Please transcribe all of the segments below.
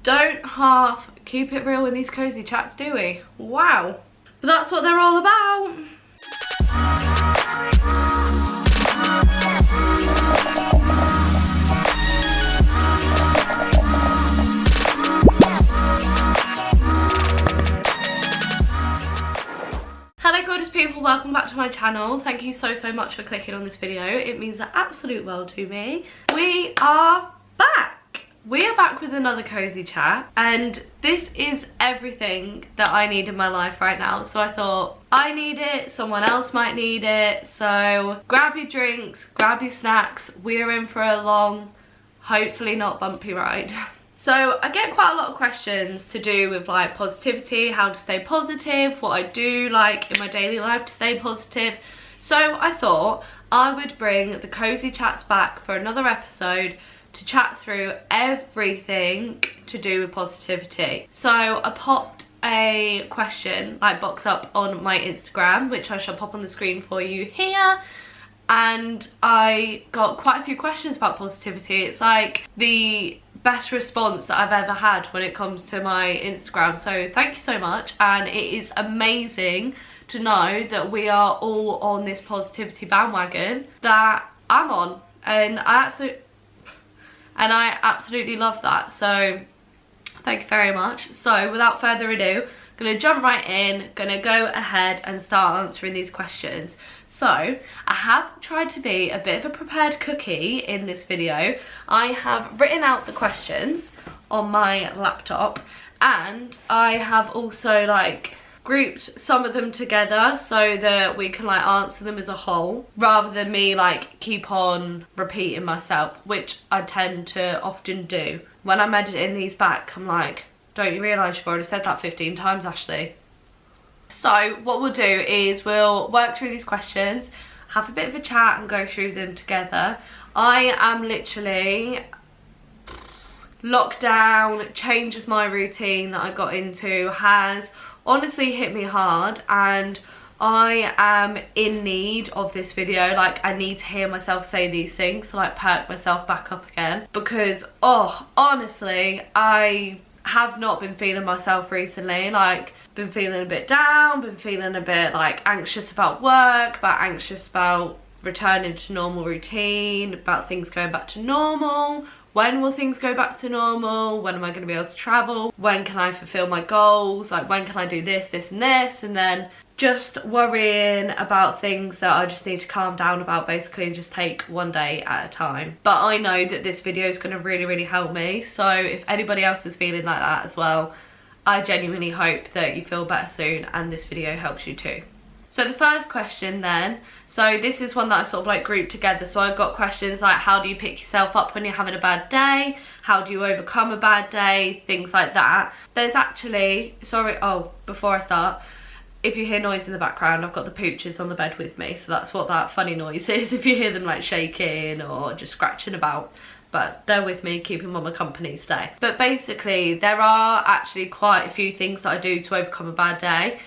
don't half keep it real in these cozy chats, do we? Wow. But that's what they're all about. Hello gorgeous people, welcome back to my channel. Thank you so much for clicking on this video. It means the absolute world to me. We are back. We are back with another cozy chat, and this is everything that I need in my life right now. So I thought, I need it, someone else might need it. So grab your drinks, grab your snacks. We're in for a long, hopefully not bumpy ride. So I get quite a lot of questions to do with like positivity, how to stay positive, what I do like in my daily life to stay positive. So I thought I would bring the cozy chats back for another episode to chat through everything to do with positivity. So I popped a question like box up on my Instagram, which I shall pop on the screen for you here. And I got quite a few questions about positivity. It's like the best response that I've ever had when it comes to my Instagram. So thank you so much. And it is amazing to know that we are all on this positivity bandwagon that I'm on. And I absolutely love that. So thank you very much. So without further ado, I'm gonna jump right in, gonna go ahead and start answering these questions. So I have tried to be a bit of a prepared cookie in this video. I have written out the questions on my laptop, and I have also like grouped some of them together so that we can like answer them as a whole, rather than me like keep on repeating myself, which I tend to often do. When I'm editing these back, I'm like, don't you realise you've already said that 15 times, Ashley? So what we'll do is we'll work through these questions, have a bit of a chat and go through them together. I am literally lockdown, change of my routine that I got into has honestly hit me hard, and I am in need of this video. Like, I need to hear myself say these things to like perk myself back up again, because oh honestly I have not been feeling myself recently. Like, been feeling a bit down, been feeling a bit like anxious about work, anxious about returning to normal routine, about things going back to normal. When will things go back to normal? When am I going to be able to travel? When can I fulfill my goals? Like, when can I do this, this and this? And then just worrying about things that I just need to calm down about, basically, and just take one day at a time. But I know that this video is going to really help me. So if anybody else is feeling like that as well, I genuinely hope that you feel better soon and this video helps you too. So the first question then, so this is one that I sort of like grouped together. So I've got questions like, how do you pick yourself up when you're having a bad day? How do you overcome a bad day? Things like that. There's actually, sorry, oh, before I start, if you hear noise in the background, I've got the pooches on the bed with me. So that's what that funny noise is, if you hear them like shaking or just scratching about. But they're with me, keeping them company today. But basically, there are actually quite a few things that I do to overcome a bad day.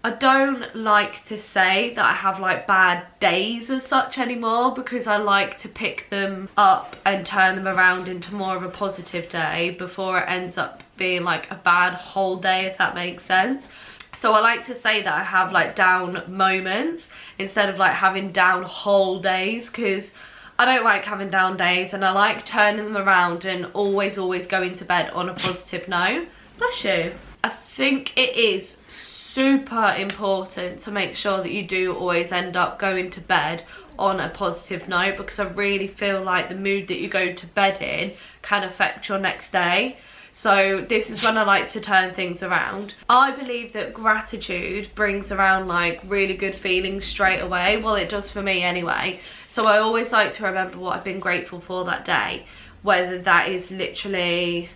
I don't like to say that I have like bad days as such anymore, because I like to pick them up and turn them around into more of a positive day before it ends up being like a bad whole day, if that makes sense. So I like to say that I have like down moments instead of like having down whole days, because I don't like having down days, and I like turning them around and always going to bed on a positive note. Bless you. I think it is super important to make sure that you do always end up going to bed on a positive note, because I really feel like the mood that you go to bed in can affect your next day. So this is when I like to turn things around. I believe that gratitude brings around like really good feelings straight away. Well, it does for me anyway. So I always like to remember what I've been grateful for that day, whether that is literally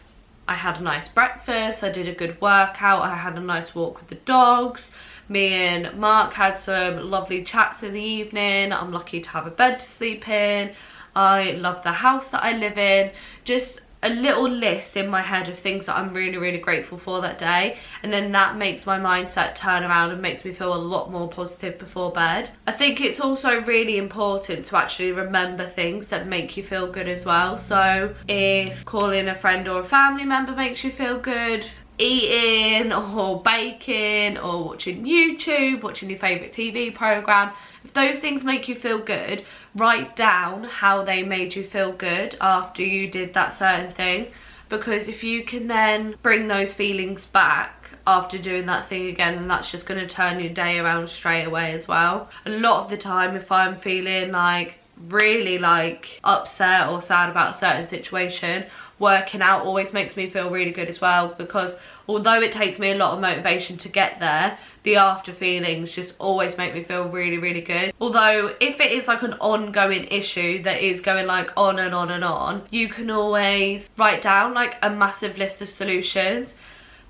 I had a nice breakfast, I did a good workout, I had a nice walk with the dogs, me and Mark had some lovely chats in the evening, I'm lucky to have a bed to sleep in, I love the house that I live in. Just a little list in my head of things that I'm really, really grateful for that day, and then that makes my mindset turn around and makes me feel a lot more positive before bed. I think it's also really important to actually remember things that make you feel good as well. So if calling a friend or a family member makes you feel good, eating or baking or watching YouTube, watching your favourite TV programme, if those things make you feel good, write down how they made you feel good after you did that certain thing, because if you can then bring those feelings back after doing that thing again, then that's just going to turn your day around straight away as well. A lot of the time, if I'm feeling like really like upset or sad about a certain situation, working out always makes me feel really good as well, because although it takes me a lot of motivation to get there, the after feelings just always make me feel really, really good. Although if it is like an ongoing issue that is going like on and on and on, you can always write down like a massive list of solutions,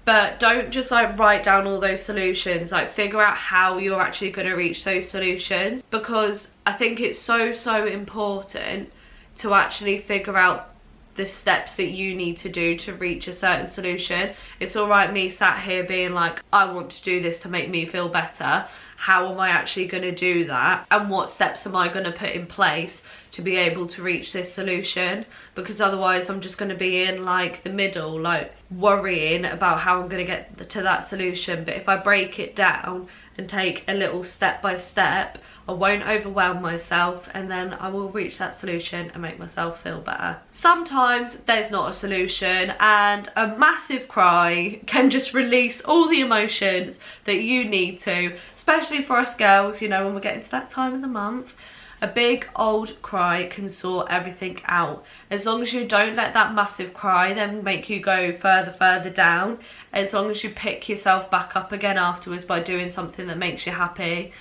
but don't just like write down all those solutions, like figure out how you're actually going to reach those solutions, because I think it's so important to actually figure out the steps that you need to do to reach a certain solution. It's all right me sat here being like, I want to do this to make me feel better. How am I actually going to do that? And what steps am I going to put in place to be able to reach this solution? Because otherwise I'm just going to be in like the middle, like worrying about how I'm going to get to that solution. But if I break it down and take a little step by step, I won't overwhelm myself, and then I will reach that solution and make myself feel better. Sometimes there's not a solution, and a massive cry can just release all the emotions that you need to, especially for us girls, you know, when we're getting to that time of the month. A big old cry can sort everything out. As long as you don't let that massive cry then make you go further down, as long as you pick yourself back up again afterwards by doing something that makes you happy,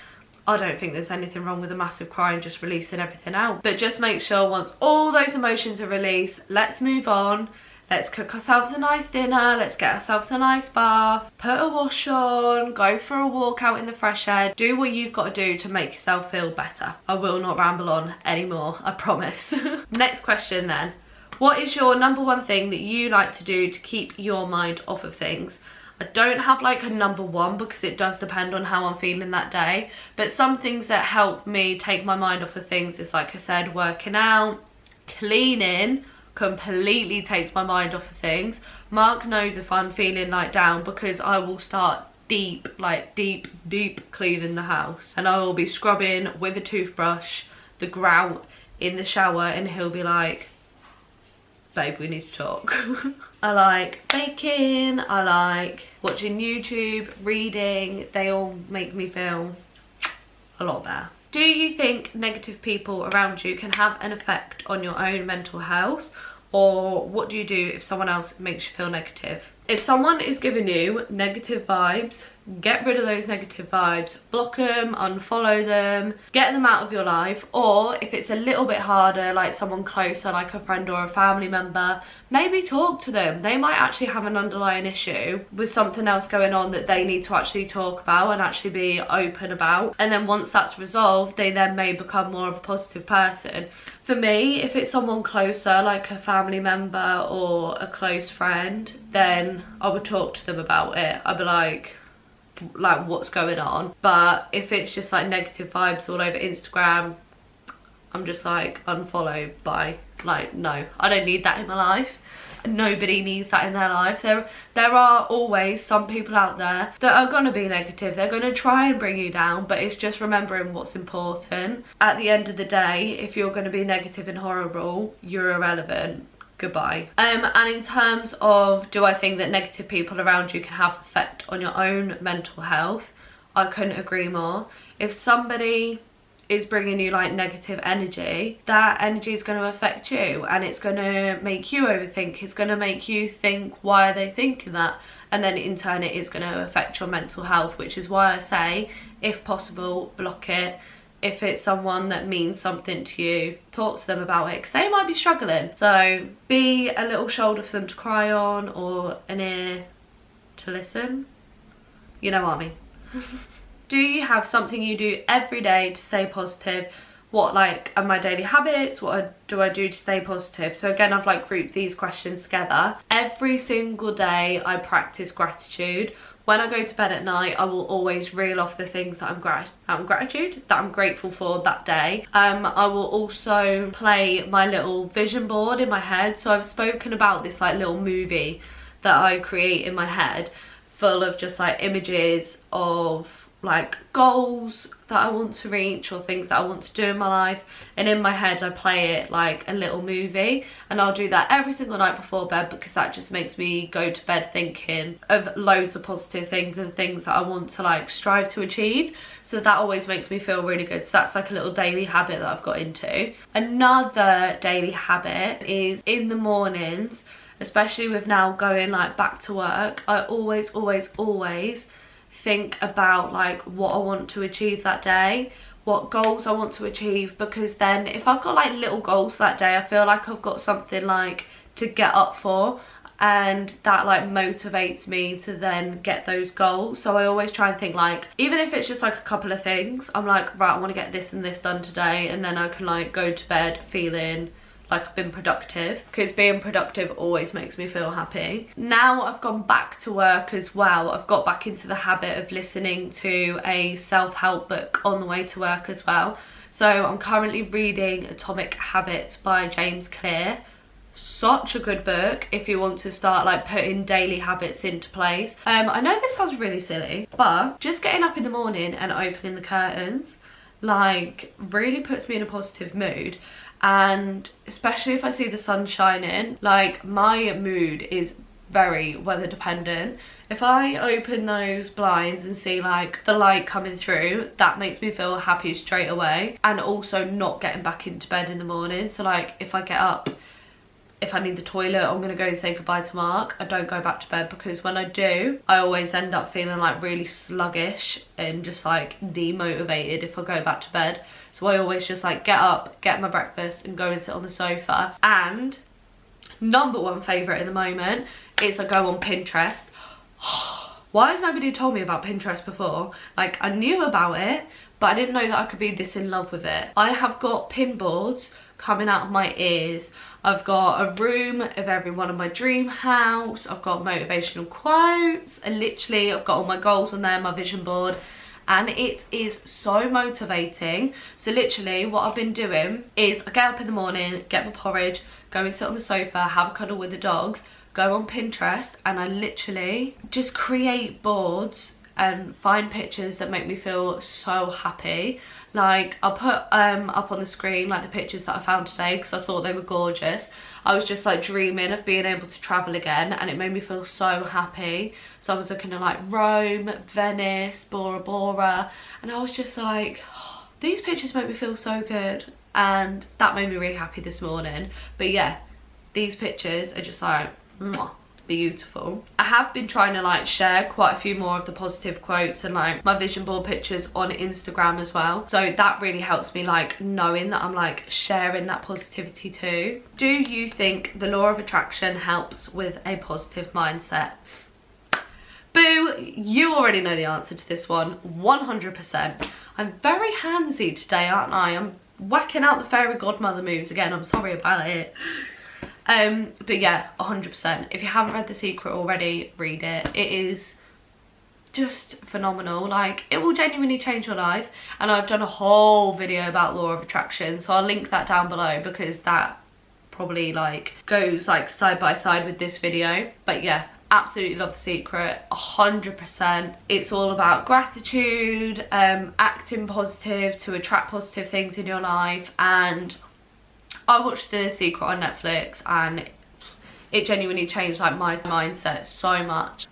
I don't think there's anything wrong with a massive cry and just releasing everything out. But just make sure once all those emotions are released, let's move on. Let's cook ourselves a nice dinner, let's get ourselves a nice bath, put a wash on, go for a walk out in the fresh air. Do what you've got to do to make yourself feel better. I will not ramble on anymore, I promise. Next question then. What is your number one thing that you like to do to keep your mind off of things? I don't have like a number one because it does depend on how I'm feeling that day. But some things that help me take my mind off of things is, like I said, working out, cleaning. Completely takes my mind off of things. Mark knows if I'm feeling like down, because I will start deep cleaning the house, and I will be scrubbing with a toothbrush the grout in the shower, and he'll be like, babe, we need to talk. I like baking, I like watching YouTube, reading. They all make me feel a lot better. Do you think negative people around you can have an effect on your own mental health? Or what do you do if someone else makes you feel negative? If someone is giving you negative vibes, get rid of those negative vibes. Block them, unfollow them, get them out of your life. Or if it's a little bit harder, like someone closer, like a friend or a family member, maybe talk to them. They might actually have an underlying issue with something else going on that they need to actually talk about and actually be open about. And then once that's resolved, they then may become more of a positive person. For me, if it's someone closer, like a family member or a close friend, then I would talk to them about it. I'd be like what's going on? But if it's just like negative vibes all over Instagram, I'm just like unfollow, bye. Like, no, I don't need that in my life. Nobody needs that in their life. There are always some people out there that are going to be negative. They're going to try and bring you down, but it's just remembering what's important. At the end of the day, if you're going to be negative and horrible, you're irrelevant. Goodbye. And in terms of, do I think that negative people around you can have effect on your own mental health? I couldn't agree more. If somebody is bringing you like negative energy, that energy is going to affect you, and it's going to make you overthink. It's going to make you think, why are they thinking that? And then in turn it is going to affect your mental health, which is why I say, if possible, block it. If it's someone that means something to you, talk to them about it, because they might be struggling. So be a little shoulder for them to cry on, or an ear to listen. You know what I mean. Do you have something you do every day to stay positive? what like are my daily habits, do I do to stay positive. So again, I've like grouped these questions together. Every single day I practice gratitude. When I go to bed at night, I will always reel off the things that I'm grateful for that day. I will also play my little vision board in my head. So I've spoken about this like little movie that I create in my head, full of just like images of like goals that I want to reach or things that I want to do in my life, and in my head I play it like a little movie, and I'll do that every single night before bed because that just makes me go to bed thinking of loads of positive things and things that I want to like strive to achieve. So that always makes me feel really good. So that's like a little daily habit that I've got into. Another daily habit is in the mornings, especially with now going like back to work, I always think about like what I want to achieve that day, what goals I want to achieve, because then if I've got like little goals that day, I feel like I've got something like to get up for, and that like motivates me to then get those goals. So I always try and think like, even if it's just like a couple of things, I'm like, right, I want to get this and this done today, and then I can like go to bed feeling like I've been productive, because being productive always makes me feel happy. Now I've gone back to work as well, I've got back into the habit of listening to a self-help book on the way to work as well. So I'm currently reading Atomic Habits by James Clear. Such a good book if you want to start like putting daily habits into place. I know this sounds really silly, but just getting up in the morning and opening the curtains like really puts me in a positive mood. And especially if I see the sun shining, like my mood is very weather dependent. If I open those blinds and see like the light coming through, that makes me feel happy straight away. And also not getting back into bed in the morning. So like if I get up, if I need the toilet, I'm gonna go and say goodbye to Mark, I don't go back to bed, because when I do, I always end up feeling like really sluggish and just like demotivated if I go back to bed. So I always just like get up, get my breakfast and go and sit on the sofa. And number one favourite at the moment is I go on Pinterest. Why has nobody told me about Pinterest before? Like I knew about it, but I didn't know that I could be this in love with it. I have got pin boards coming out of my ears. I've got a room of everyone in my dream house. I've got motivational quotes, and literally I've got all my goals on there, my vision board, and it is so motivating. So literally what I've been doing is I get up in the morning, get my porridge, go and sit on the sofa, have a cuddle with the dogs, go on Pinterest, and I literally just create boards and find pictures that make me feel so happy. Like I'll put up on the screen like the pictures that I found today because I thought they were gorgeous. I was just like dreaming of being able to travel again, and it made me feel so happy. So I was looking at like Rome, Venice, Bora Bora, and I was just like, oh, these pictures make me feel so good, and that made me really happy this morning. But yeah, these pictures are just like mwah, beautiful. I have been trying to like share quite a few more of the positive quotes and like my vision board pictures on Instagram as well, so that really helps me like knowing that I'm like sharing that positivity too. Do you think the law of attraction helps with a positive mindset? Boo, you already know the answer to this one, 100%. I'm very handsy today, aren't I? I'm whacking out the fairy godmother moves again, I'm sorry about it. But yeah, 100%. If you haven't read The Secret already, read it. It is just phenomenal. Like, it will genuinely change your life. And I've done a whole video about law of attraction, so I'll link that down below because that probably like goes like side by side with this video. But yeah, absolutely love The Secret, 100%. It's all about gratitude, acting positive to attract positive things in your life. And I watched The Secret on Netflix and it genuinely changed like my mindset so much.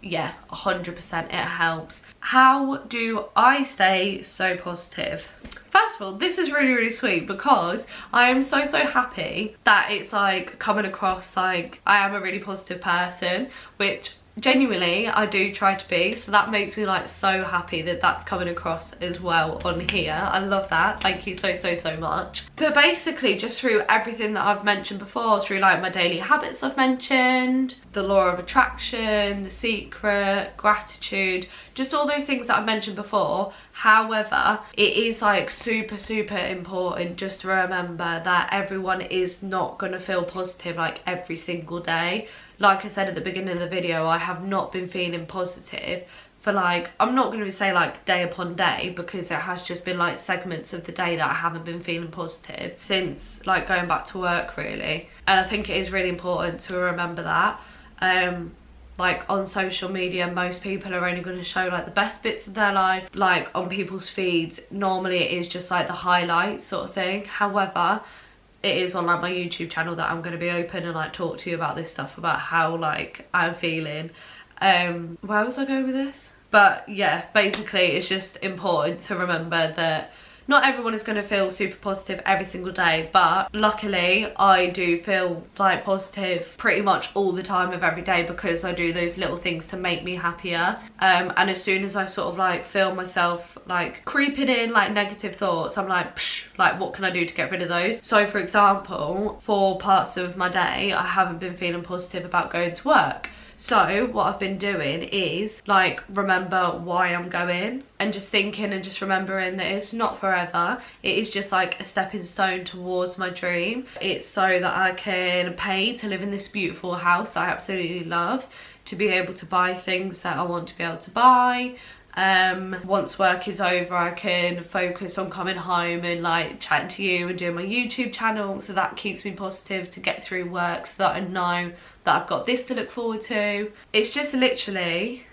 Yeah, 100% it helps. How do I stay so positive? First of all, this is really, really sweet because I am so happy that it's like coming across like I am a really positive person, which genuinely I do try to be, so that makes me like so happy that that's coming across as well on here. I love that. Thank you so much. But basically just through everything that I've mentioned before, through like my daily habits I've mentioned, the law of attraction, the secret, gratitude, just all those things that I've mentioned before. However, it is like super important just to remember that everyone is not going to feel positive like every single day. Like I said at the beginning of the video, I have not been feeling positive for like, I'm not going to say like day upon day, because it has just been like segments of the day that I haven't been feeling positive since like going back to work really. And I think it is really important to remember that. Like on social media, most people are only going to show like the best bits of their life. Like on people's feeds, normally it is just like the highlights sort of thing. However, it is on like my YouTube channel that I'm going to be open and like talk to you about this stuff, about how like I'm feeling. Where was I going with this? But yeah, basically it's just important to remember that not everyone is going to feel super positive every single day, but luckily I do feel like positive pretty much all the time of every day, because I do those little things to make me happier. And as soon as I sort of like feel myself like creeping in like negative thoughts, I'm like, psh, like what can I do to get rid of those? So for example, for parts of my day I haven't been feeling positive about going to work. So what I've been doing is like remember why I'm going, and just thinking and just remembering that it's not forever. It is just like a stepping stone towards my dream. It's so that I can pay to live in this beautiful house that I absolutely love, to be able to buy things that I want to be able to buy. Once work is over, I can focus on coming home and like chatting to you and doing my YouTube channel, so that keeps me positive to get through work, so that I know that I've got this to look forward to. It's just literally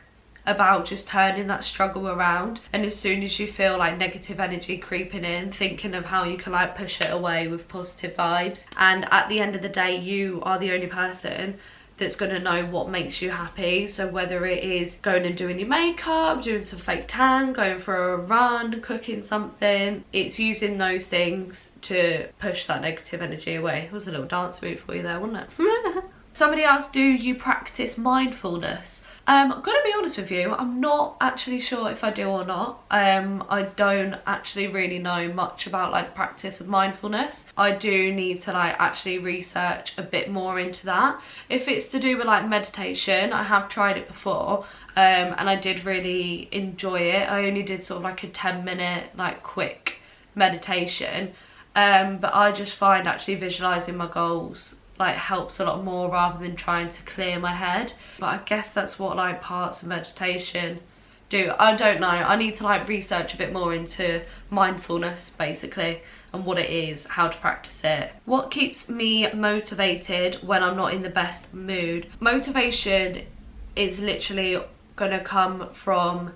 about just turning that struggle around, and as soon as you feel like negative energy creeping in, thinking of how you can like push it away with positive vibes. And at the end of the day, you are the only person that's going to know what makes you happy. So whether it is going and doing your makeup, doing some fake tan, going for a run, cooking something, it's using those things to push that negative energy away. It was a little dance move for you there, wasn't it? Somebody asked, do you practice mindfulness? I'm gonna be honest with you, I'm not actually sure if I do or not. I don't actually really know much about like the practice of mindfulness. I do need to like actually research a bit more into that. If it's to do with like meditation, I have tried it before, and I did really enjoy it. I only did sort of like a 10-minute like quick meditation, but I just find actually visualizing my goals like helps a lot more, rather than trying to clear my head. But I guess that's what like parts of meditation do. I don't know, I need to like research a bit more into mindfulness basically, and what it is, how to practice it. What keeps me motivated when I'm not in the best mood? Motivation is literally gonna come from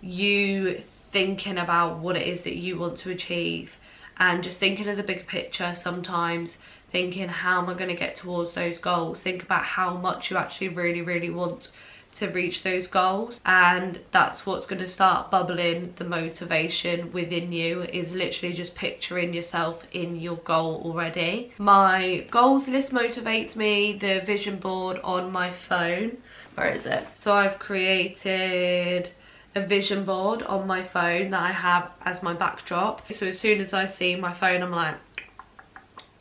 you thinking about what it is that you want to achieve, and just thinking of the big picture sometimes, thinking how am I going to get towards those goals. Think about how much you actually really want to reach those goals, and that's what's going to start bubbling the motivation within you, is literally just picturing yourself in your goal already. My goals list motivates me, the vision board on my phone. Where is it? So I've created a vision board on my phone that I have as my backdrop. So as soon as I see my phone, I'm like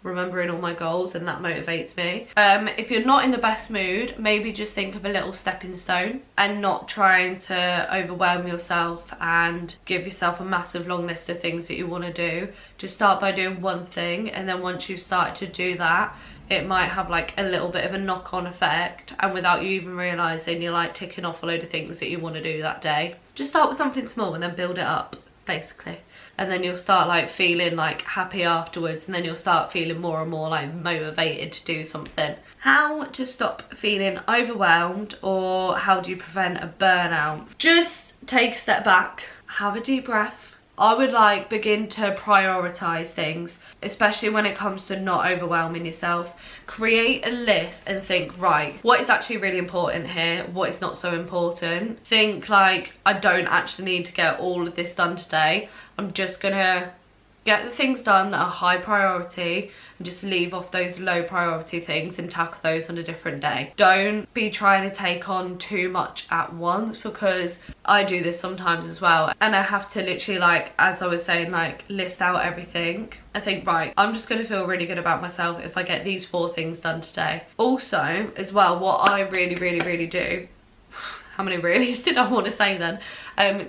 remembering all my goals, and that motivates me. If you're not in the best mood, maybe just think of a little stepping stone, and not trying to overwhelm yourself and give yourself a massive long list of things that you want to do. Just start by doing one thing, and then once you've started to do that, it might have like a little bit of a knock-on effect, and without you even realising, you're like ticking off a load of things that you want to do that day. Just start with something small and then build it up basically, and then you'll start like feeling like happy afterwards, and then you'll start feeling more and more like motivated to do something. How to stop feeling overwhelmed, or how do you prevent a burnout? Just take a step back, have a deep breath. I would like begin to prioritize things, especially when it comes to not overwhelming yourself. Create a list and think, right, what is actually really important here, what is not so important. Think like, I don't actually need to get all of this done today. I'm just gonna Get the things done that are high priority and just leave off those low priority things and tackle those on a different day. Don't be trying to take on too much at once, because I do this sometimes as well, and I have to literally, like, as I was saying, like, list out everything. I think, right, I'm just going to feel really good about myself if I get these 4 things done today. Also, as well, what I really do, how many reallys did I want to say then,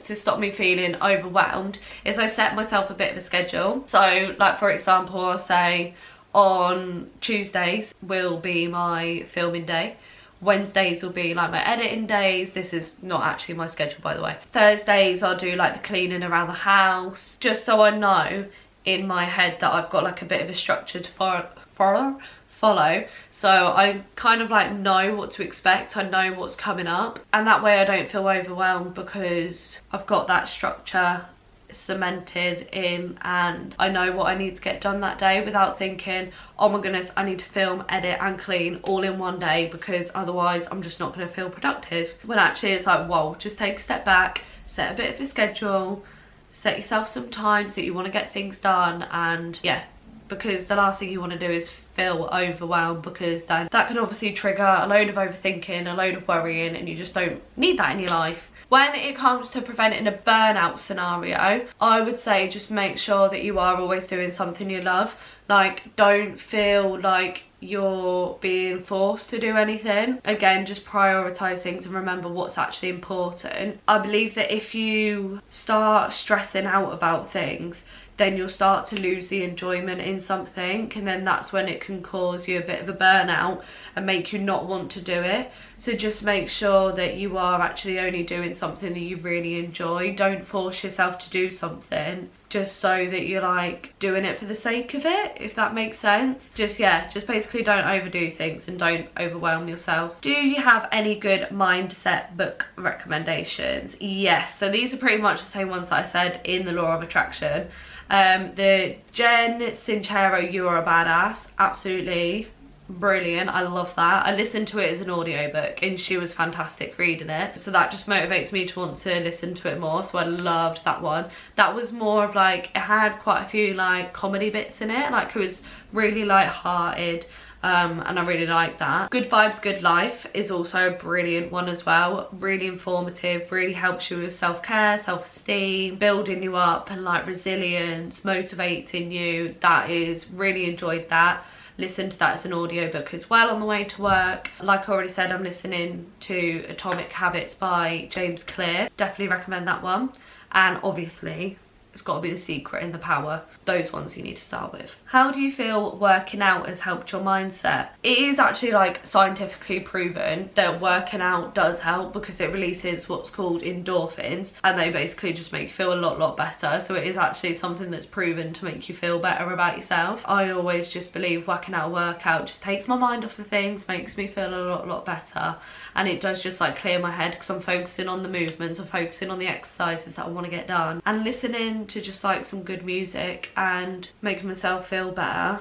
to stop me feeling overwhelmed, is I set myself a bit of a schedule. So, like, for example, I'll say on Tuesdays will be my filming day, Wednesdays will be like my editing days. This is not actually my schedule, by the way. Thursdays I'll do like the cleaning around the house, just so I know in my head that I've got like a bit of a structure to follow, so I kind of like know what to expect. I know what's coming up, and that way I don't feel overwhelmed, because I've got that structure cemented in and I know what I need to get done that day, without thinking, oh my goodness, I need to film, edit and clean all in one day, because otherwise I'm just not going to feel productive. When actually it's like, whoa, just take a step back, set a bit of a schedule, set yourself some times that you want to get things done, and yeah, because the last thing you want to do is feel overwhelmed, because then that can obviously trigger a load of overthinking, a load of worrying, and you just don't need that in your life. When it comes to preventing a burnout scenario, I would say just make sure that you are always doing something you love. Like, don't feel like you're being forced to do anything. Again, just prioritize things and remember what's actually important. I believe that if you start stressing out about things, then you'll start to lose the enjoyment in something, and then that's when it can cause you a bit of a burnout and make you not want to do it. So just make sure that you are actually only doing something that you really enjoy. Don't force yourself to do something just so that you're like doing it for the sake of it, if that makes sense. Just basically don't overdo things and don't overwhelm yourself. Do you have any good mindset book recommendations? Yes, so these are pretty much the same ones that I said in the Law of Attraction. The Jen Sincero, You Are a Badass, absolutely brilliant. I love that. I listened to it as an audiobook and she was fantastic reading it, so that just motivates me to want to listen to it more. So I loved that one. That was more of like, it had quite a few like comedy bits in it, like it was really light-hearted, and I really like that. Good Vibes Good Life is also a brilliant one as well. Really informative, really helps you with self-care, self-esteem, building you up, and like resilience, motivating you. That is, really enjoyed that. Listen to that as an audiobook as well on the way to work. Like I already said, I'm listening to Atomic Habits by James Clear. Definitely recommend that one. And obviously, it's got to be The Secret and The Power. Those ones you need to start with. How do you feel working out has helped your mindset? It is actually like scientifically proven that working out does help, because it releases what's called endorphins, and they basically just make you feel a lot better. So it is actually something that's proven to make you feel better about yourself. I always just believe working out a workout just takes my mind off of things, makes me feel a lot better, and it does just like clear my head, because I'm focusing on the movements, I'm focusing on the exercises that I want to get done, and listening to just like some good music and making myself feel better.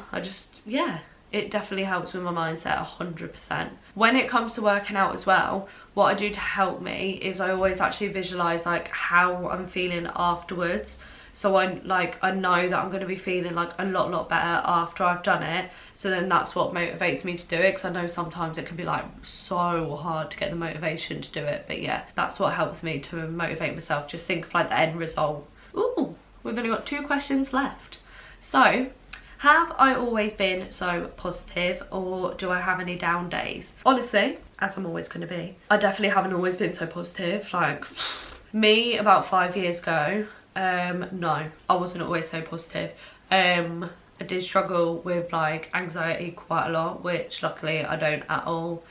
Yeah, it definitely helps with my mindset 100%. When it comes to working out as well, what I do to help me is I always actually visualize like how I'm feeling afterwards. So I know that I'm going to be feeling like a lot better after I've done it. So then that's what motivates me to do it, because I know sometimes it can be like so hard to get the motivation to do it. But yeah, that's what helps me to motivate myself. Just think of like the end result. Ooh, we've only got 2 questions left. So, have I always been so positive, or do I have any down days? Honestly, as I'm always going to be, I definitely haven't always been so positive. Like, me about 5 years ago, no, I wasn't always so positive. I did struggle with like anxiety quite a lot, which luckily I don't at all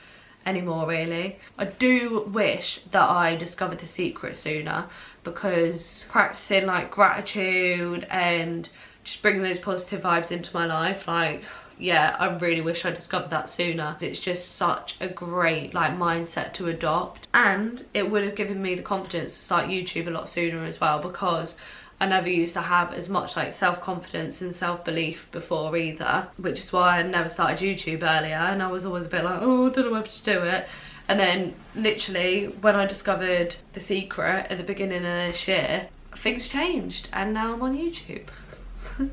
anymore really. I do wish that I discovered The Secret sooner, because practicing like gratitude and just bringing those positive vibes into my life, like, yeah, I really wish I discovered that sooner. It's just such a great like mindset to adopt, and it would have given me the confidence to start YouTube a lot sooner as well, because I never used to have as much like self-confidence and self-belief before either, which is why I never started YouTube earlier, and I was always a bit like, oh, I don't know whether to do it. And then literally when I discovered The Secret at the beginning of this year, things changed and now I'm on YouTube.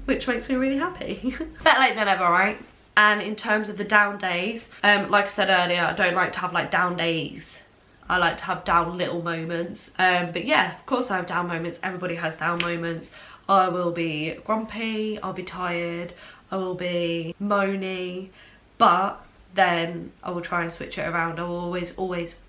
which makes me really happy. Better late than ever, right? And in terms of the down days, like I said earlier, I don't like to have like down days. I like to have down little moments. But yeah, of course I have down moments. Everybody has down moments. I will be grumpy, I'll be tired, I will be moany, but then I will try and switch it around. I will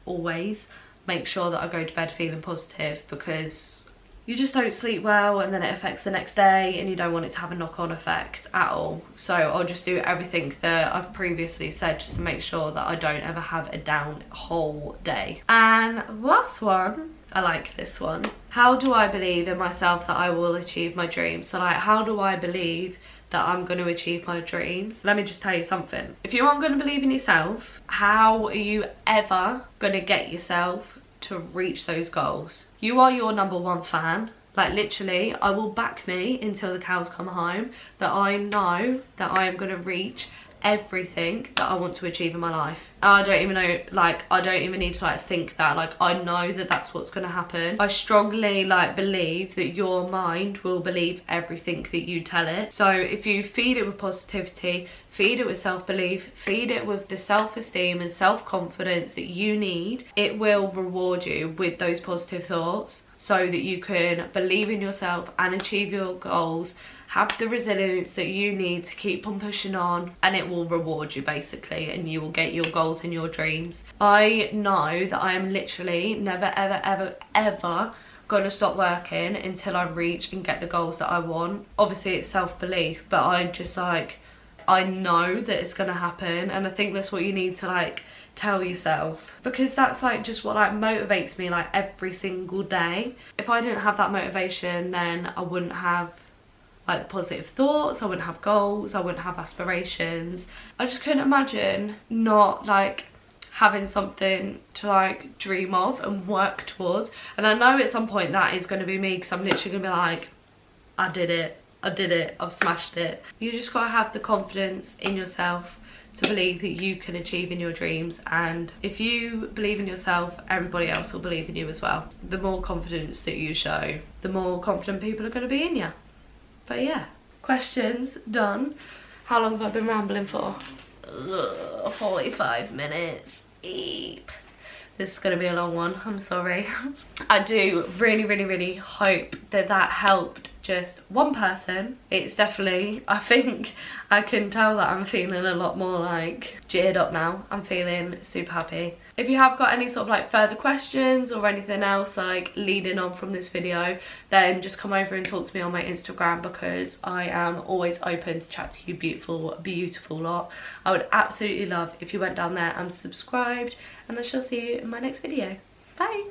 always make sure that I go to bed feeling positive, because you just don't sleep well and then it affects the next day and you don't want it to have a knock-on effect at all. So I'll just do everything that I've previously said just to make sure that I don't ever have a down whole day. And last one, I like this one. How do I believe in myself that I will achieve my dreams? So like, how do I believe that I'm going to achieve my dreams? Let me just tell you something. If you aren't going to believe in yourself, how are you ever going to get yourself to reach those goals? You are your #1 fan. Like literally, I will back me until the cows come home that I know that I am going to reach everything that I want to achieve in my life. I don't even know, like, I don't even need to like think that, like, I know that that's what's going to happen. I strongly like believe that your mind will believe everything that you tell it. So if you feed it with positivity, feed it with self-belief, feed it with the self-esteem and self-confidence that you need, it will reward you with those positive thoughts so that you can believe in yourself and achieve your goals, have the resilience that you need to keep on pushing on, and it will reward you basically, and you will get your goals and your dreams. I know that I am literally never ever gonna stop working until I reach and get the goals that I want. Obviously it's self-belief, but I just like, I know that it's gonna happen, and I think that's what you need to like tell yourself, because that's like just what like motivates me like every single day. If I didn't have that motivation, then I wouldn't have like the positive thoughts, I wouldn't have goals, I wouldn't have aspirations. I just couldn't imagine not like having something to like dream of and work towards. And I know at some point that is going to be me, because I'm literally going to be like, I did it, I've smashed it. You just got to have the confidence in yourself to believe that you can achieve in your dreams, and if you believe in yourself, everybody else will believe in you as well. The more confidence that you show, the more confident people are going to be in you. But yeah, questions done. How long have I been rambling for? 45 minutes. Eep. This is going to be a long one, I'm sorry. I do really hope that that helped just one person. It's definitely, I think I can tell that I'm feeling a lot more like cheered up now. I'm feeling super happy. If you have got any sort of like further questions or anything else like leading on from this video, then just come over and talk to me on my Instagram, because I am always open to chat to you beautiful lot. I would absolutely love if you went down there and subscribed, and I shall see you in my next video. Bye.